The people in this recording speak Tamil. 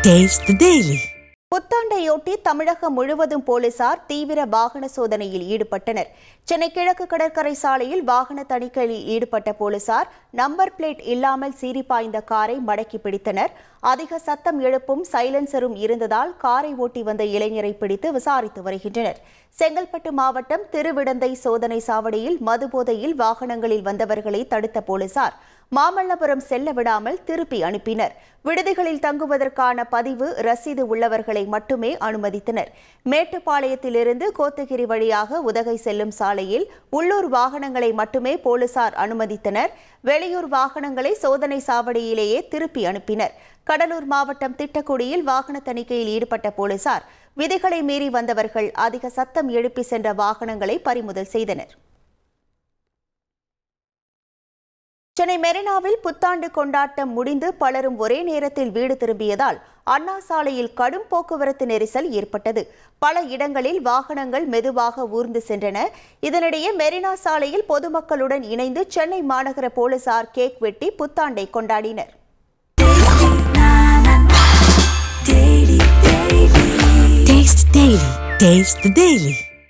Taste the Daily. புத்தாண்டையொட்டி தமிழகம் முழுவதும் போலீசார் தீவிர வாகன சோதனையில் ஈடுபட்டனர். சென்னை கிழக்கு கடற்கரை சாலையில் வாகன தணிக்கையில் ஈடுபட்ட போலீசார் நம்பர் பிளேட் இல்லாமல் சீறி பாய்ந்த காரை மடக்கி பிடித்தனர். அதிக சத்தம் எழுப்பும் சைலன்சரும் இருந்ததால் காரை ஓட்டி வந்த இளைஞரை பிடித்து விசாரித்து வருகின்றனர். செங்கல்பட்டு மாவட்டம் திருவிடந்தை சோதனை சாவடியில் மதுபோதையில் வாகனங்களில் வந்தவர்களை தடுத்த போலீசார் மாமல்லபுரம் செல்ல விடாமல் திருப்பி அனுப்பினர். விடுதிகளில் தங்குவதற்கான பதிவு ரசீது உள்ளவர்களை மட்டுமே அனுமதித்தனர். மேட்டுப்பாளையத்திலிருந்து கோத்தகிரி வழியாக உதகை செல்லும் சாலையில் உள்ளூர் வாகனங்களை மட்டுமே போலீசார் அனுமதித்தனர். வெளியூர் வாகனங்களை சோதனை சாவடியிலேயே திருப்பி அனுப்பினர். கடலூர் மாவட்டம் திட்டக்குடியில் வாகன தணிக்கையில் ஈடுபட்ட போலீசார் விதிகளை மீறி வந்தவர்கள் அதிக சத்தம் எழுப்பி சென்ற வாகனங்களை பறிமுதல் செய்தனர். சென்னை மெரினாவில் புத்தாண்டு கொண்டாட்டம் முடிந்து பலரும் ஒரே நேரத்தில் வீடு திரும்பியதால் அண்ணா சாலையில் கடும் போக்குவரத்து நெரிசல் ஏற்பட்டது. பல இடங்களில் வாகனங்கள் மெதுவாக ஊர்ந்து சென்றன. இதனிடையே மெரினா சாலையில் பொதுமக்களுடன் இணைந்து சென்னை மாநகர போலீசார் கேக் வெட்டி புத்தாண்டை கொண்டாடினர். Taste the Daily.